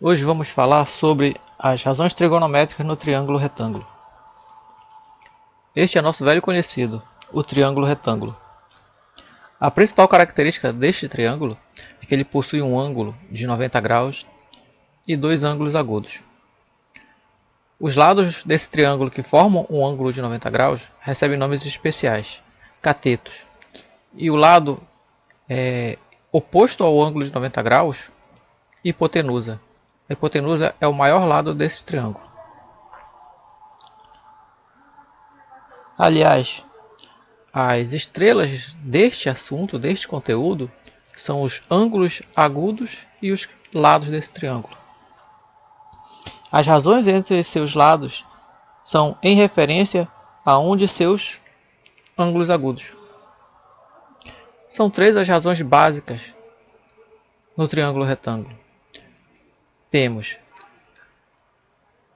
Hoje vamos falar sobre as razões trigonométricas no triângulo retângulo. Este é nosso velho conhecido, o triângulo retângulo. A principal característica deste triângulo é que ele possui um ângulo de 90 graus e dois ângulos agudos. Os lados desse triângulo que formam um ângulo de 90 graus recebem nomes especiais, catetos. E o lado oposto ao ângulo de 90 graus, hipotenusa. A hipotenusa é o maior lado desse triângulo. Aliás, as estrelas deste assunto, deste conteúdo, são os ângulos agudos e os lados desse triângulo. As razões entre seus lados são em referência a um de seus ângulos agudos. São três as razões básicas no triângulo retângulo. Temos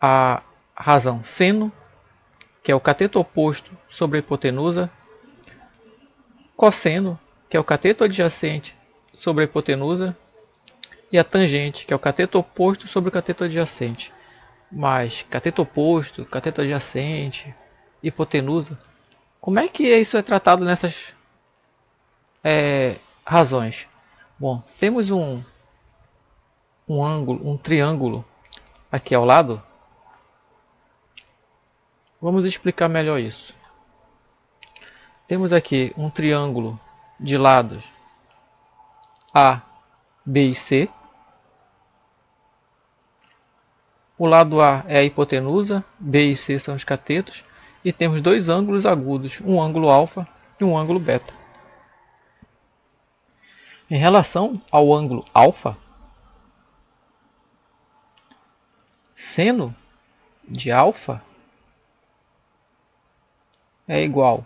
a razão seno, que é o cateto oposto sobre a hipotenusa, cosseno, que é o cateto adjacente sobre a hipotenusa, e a tangente, que é o cateto oposto sobre o cateto adjacente. Mas cateto oposto, cateto adjacente, hipotenusa, como é que isso é tratado nessas razões? Bom, temos um ângulo, um triângulo aqui ao lado. Vamos explicar melhor isso. Temos aqui um triângulo de lados A, B e C. O lado A é a hipotenusa, B e C são os catetos, e temos dois ângulos agudos, um ângulo alfa e um ângulo beta. Em relação ao ângulo alfa, seno de alfa é igual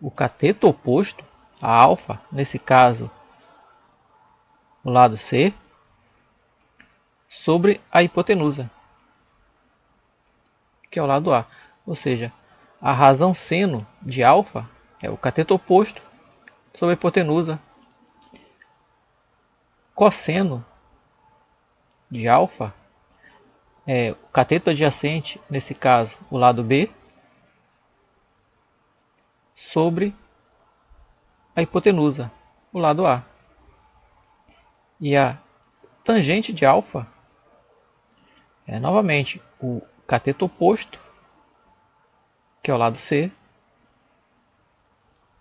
o cateto oposto a alfa, nesse caso o lado C, sobre a hipotenusa, que é o lado A. Ou seja, a razão seno de alfa é o cateto oposto sobre a hipotenusa. Cosseno de alfa é o cateto adjacente, nesse caso o lado B, sobre a hipotenusa, o lado A. E a tangente de alfa é novamente o cateto oposto, que é o lado C,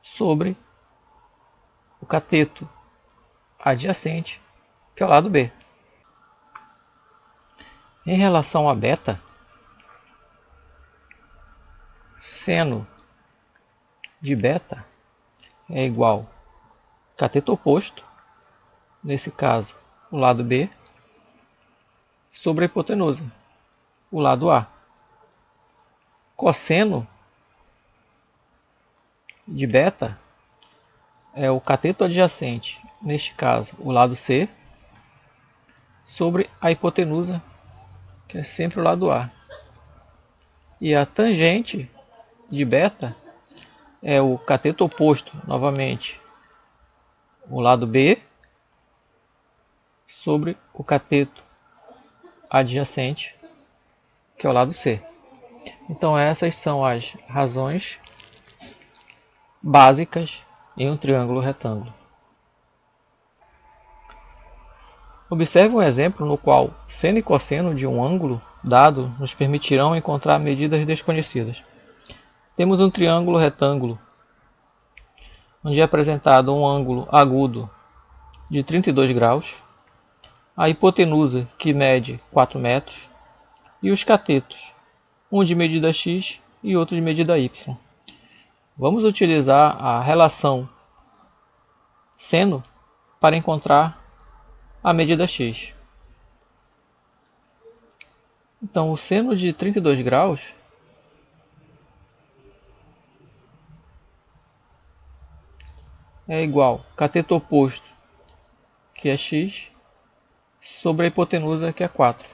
sobre o cateto adjacente, que é o lado B. Em relação a beta, seno de beta é igual cateto oposto, nesse caso o lado B, sobre a hipotenusa, o lado A. Cosseno de beta é o cateto adjacente, neste caso o lado C, sobre a hipotenusa, que é sempre o lado A. E a tangente de beta é o cateto oposto, novamente, o lado B, sobre o cateto adjacente, que é o lado C. Então essas são as razões básicas em um triângulo retângulo. Observe um exemplo no qual seno e cosseno de um ângulo dado nos permitirão encontrar medidas desconhecidas. Temos um triângulo retângulo, onde é apresentado um ângulo agudo de 32 graus, a hipotenusa, que mede 4 metros, e os catetos, um de medida x e outro de medida y. Vamos utilizar a relação seno para encontrar a medida x. Então, o seno de 32 graus é igual a cateto oposto, que é x, sobre a hipotenusa, que é 4.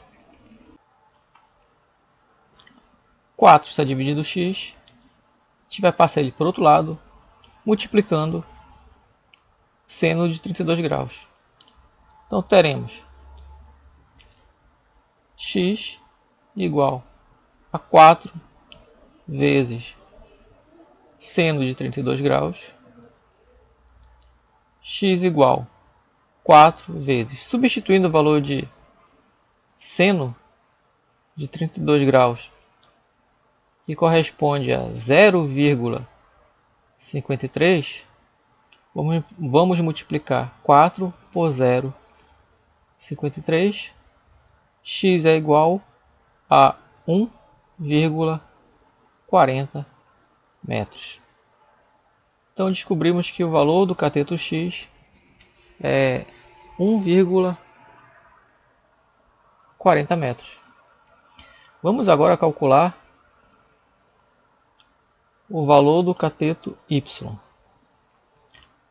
4 está dividindo x, a gente vai passar ele para o outro lado, multiplicando seno de 32 graus. Então teremos x igual a 4 vezes seno de 32 graus, x igual a 4 vezes, substituindo o valor de seno de 32 graus, que corresponde a 0,53, vamos multiplicar 4 por 0,53, x é igual a 1,40 metros. Então descobrimos que o valor do cateto x é 1,40 metros. Vamos agora calcular o valor do cateto y.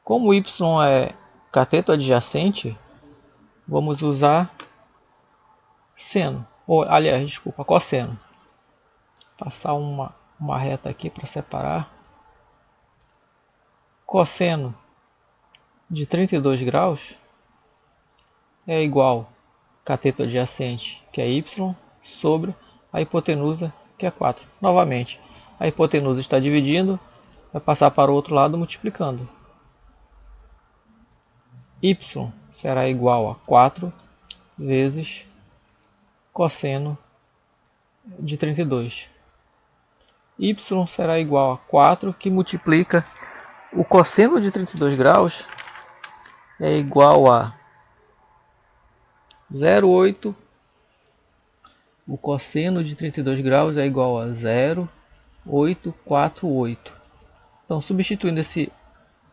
Como y é cateto adjacente, vamos usar seno, cosseno. Passar uma reta aqui para separar. Cosseno de 32 graus é igual cateto adjacente, que é y, sobre a hipotenusa, que é 4. Novamente, a hipotenusa está dividindo, vai passar para o outro lado multiplicando. Y será igual a 4 vezes cosseno de 32. Y será igual a 4, que multiplica o cosseno de 32 graus, é igual a 0,8. O cosseno de 32 graus é igual a 0,848. Então, substituindo esse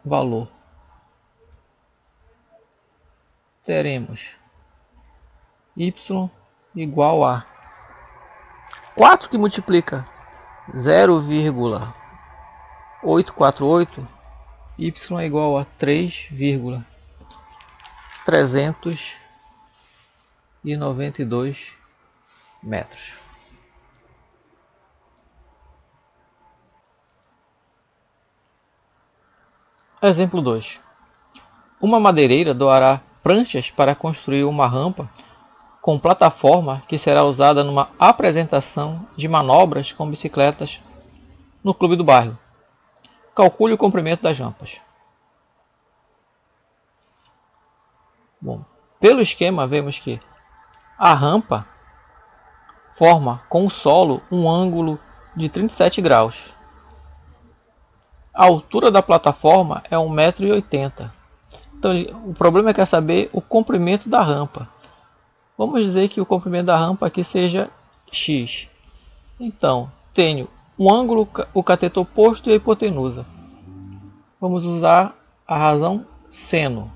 valor, teremos y igual a 4, que multiplica 0,848, y é igual a 3,392 metros. Exemplo 2. Uma madeireira doará pranchas para construir uma rampa com plataforma que será usada numa apresentação de manobras com bicicletas no clube do bairro. Calcule o comprimento das rampas. Bom, pelo esquema, vemos que a rampa forma com o solo um ângulo de 37 graus. A altura da plataforma é 1,80 m. Então, o problema é saber o comprimento da rampa. Vamos dizer que o comprimento da rampa aqui seja x. Então, tenho um ângulo, o cateto oposto e a hipotenusa. Vamos usar a razão seno.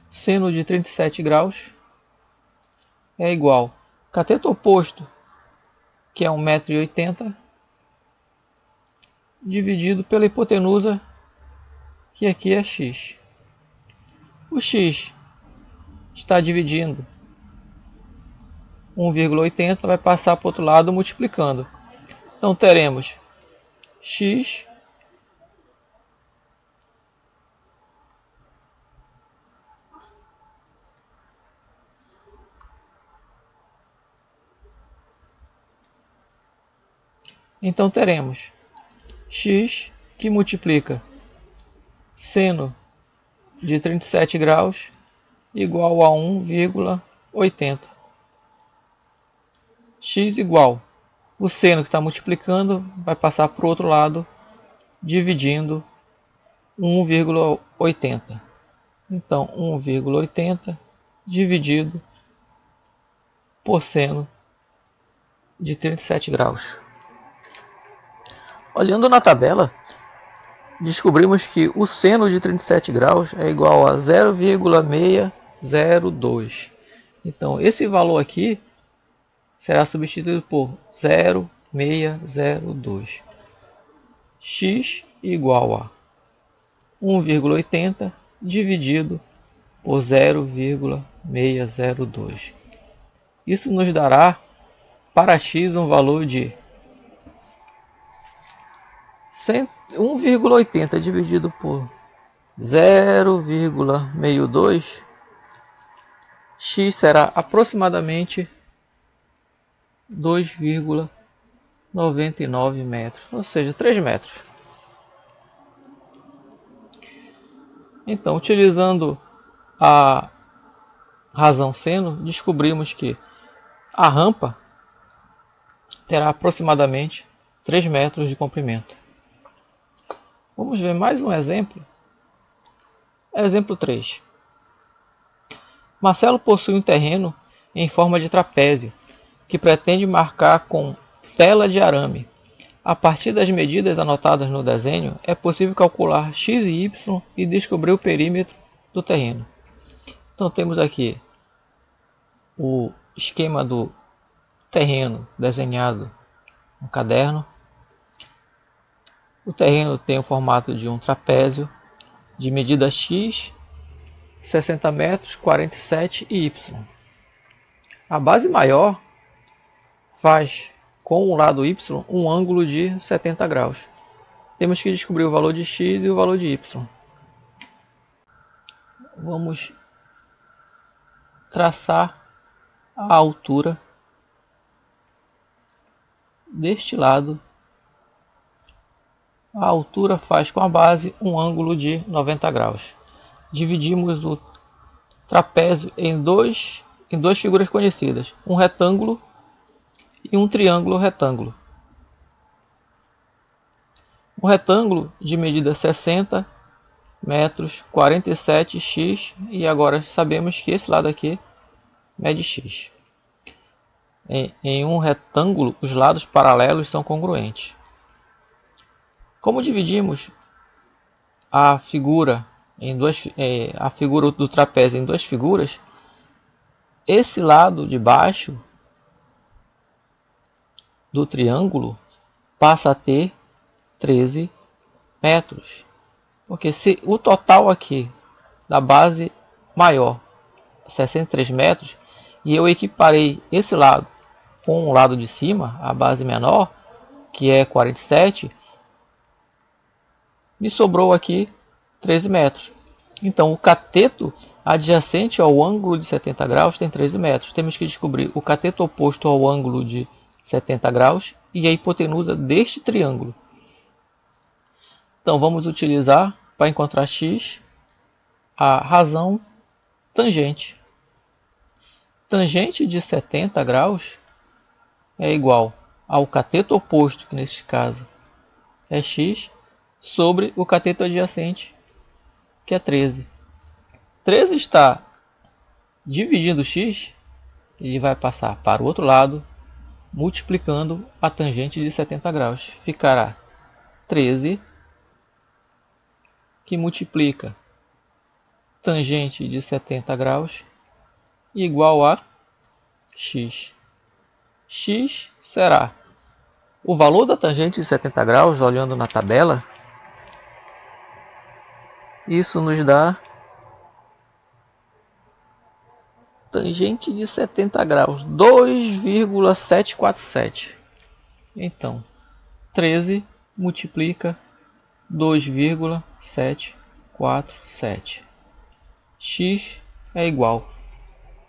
Seno de 37 graus é igual cateto oposto, que é 1,80 m, dividido pela hipotenusa, que aqui é x. O x está dividindo 1,80, vai passar para o outro lado multiplicando. Então teremos x Então teremos x, que multiplica seno de 37 graus igual a 1,80. X igual, o seno que está multiplicando vai passar para o outro lado, dividindo 1,80. Então 1,80 dividido por seno de 37 graus. Olhando na tabela, descobrimos que o seno de 37 graus é igual a 0,602. Então, esse valor aqui será substituído por 0,602. X igual a 1,80 dividido por 0,602. Isso nos dará para x um valor de 1,80 dividido por 0,62 x será aproximadamente 2,99 metros, ou seja, 3 metros. Então, utilizando a razão seno, descobrimos que a rampa terá aproximadamente 3 metros de comprimento. Vamos ver mais um exemplo. Exemplo 3. Marcelo possui um terreno em forma de trapézio, que pretende marcar com tela de arame. A partir das medidas anotadas no desenho, é possível calcular x e y e descobrir o perímetro do terreno. Então temos aqui o esquema do terreno desenhado no caderno. O terreno tem o formato de um trapézio de medida x, 60 metros, 47 e y. A base maior faz com o lado y um ângulo de 70 graus. Temos que descobrir o valor de x e o valor de y. Vamos traçar a altura deste lado. A altura faz com a base um ângulo de 90 graus. Dividimos o trapézio em duas figuras conhecidas, um retângulo e um triângulo retângulo. Um retângulo de medida 60 metros, 47x, e agora sabemos que esse lado aqui mede x. Em um retângulo, os lados paralelos são congruentes. Como dividimos a figura do trapézio em duas figuras, esse lado de baixo do triângulo passa a ter 13 metros. Porque se o total aqui da base maior 63 metros, e eu equiparei esse lado com o lado de cima, a base menor, que é 47, me sobrou aqui 13 metros. Então o cateto adjacente ao ângulo de 70 graus tem 13 metros. Temos que descobrir o cateto oposto ao ângulo de 70 graus e a hipotenusa deste triângulo. Então vamos utilizar, para encontrar x, a razão tangente. Tangente de 70 graus é igual ao cateto oposto, que neste caso é x, sobre o cateto adjacente, que é 13. 13 está dividindo x, ele vai passar para o outro lado, multiplicando a tangente de 70 graus. Ficará 13, que multiplica tangente de 70 graus, igual a x. X será o valor da tangente de 70 graus, olhando na tabela. Isso nos dá tangente de 70 graus, 2,747. Então, 13 multiplica 2,747. X é igual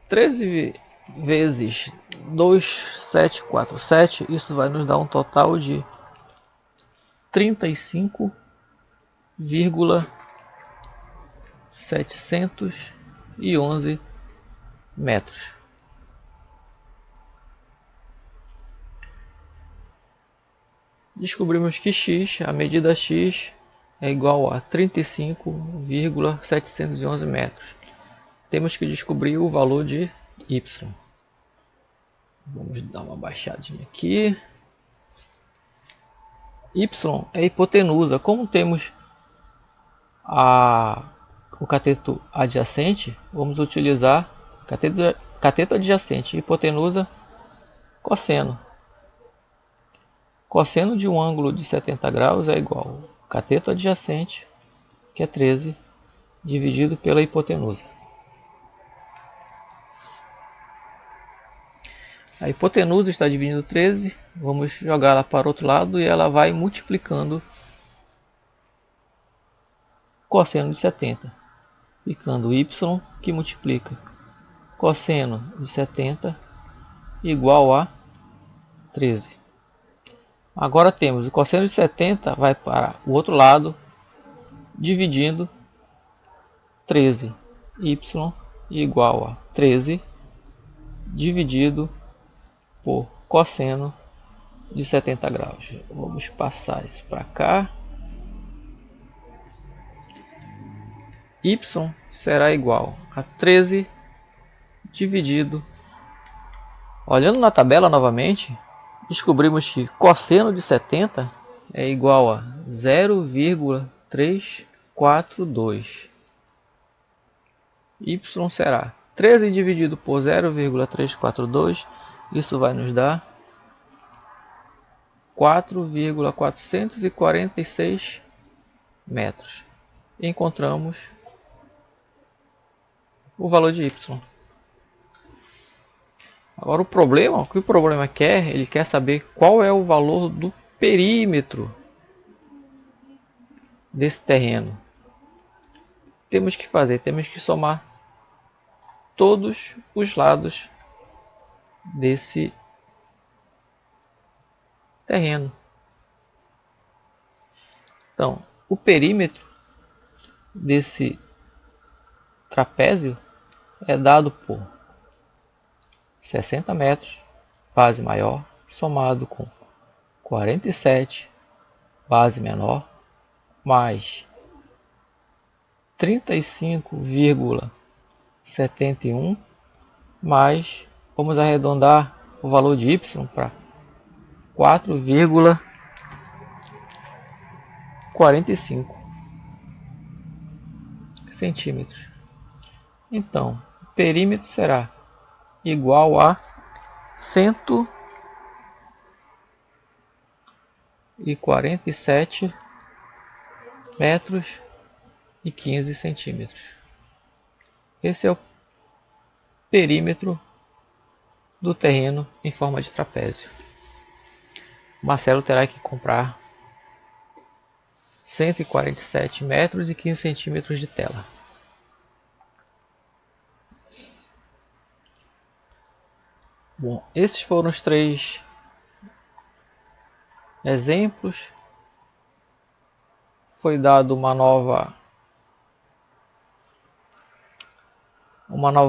13 vezes 2,747. Isso vai nos dar um total de 35,711 metros. Descobrimos que x, a medida x, é igual a 35,711 metros. Temos que descobrir o valor de y. Vamos dar uma baixadinha aqui. Y é hipotenusa. Como temos o cateto adjacente, vamos utilizar cateto adjacente, hipotenusa, cosseno. Cosseno de um ângulo de 70 graus é igual ao cateto adjacente, que é 13, dividido pela hipotenusa. A hipotenusa está dividindo 13, vamos jogá-la para o outro lado e ela vai multiplicando cosseno de 70, ficando y, que multiplica cosseno de 70 igual a 13. Agora temos o cosseno de 70 vai para o outro lado, dividindo 13. Y igual a 13 dividido por cosseno de 70 graus. Vamos passar isso para cá. Y será igual a 13 dividido. Olhando na tabela novamente, descobrimos que cosseno de 70 é igual a 0,342. Y será 13 dividido por 0,342. Isso vai nos dar 4,446 metros. Encontramos o valor de Y. Agora o que o problema quer, ele quer saber qual é o valor do perímetro desse terreno. Temos que somar todos os lados desse terreno. Então, o perímetro desse trapézio é dado por 60 metros, base maior, somado com 47, base menor, mais 35,71, mais, vamos arredondar o valor de Y para 4,45 centímetros. Então, o perímetro será igual a 147 metros e 15 centímetros. Esse é o perímetro do terreno em forma de trapézio. Marcelo terá que comprar 147 metros e 15 centímetros de tela. Bom, esses foram os 3 exemplos. Foi dado uma nova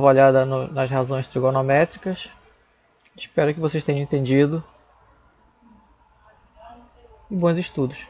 olhada nas razões trigonométricas. Espero que vocês tenham entendido. E bons estudos.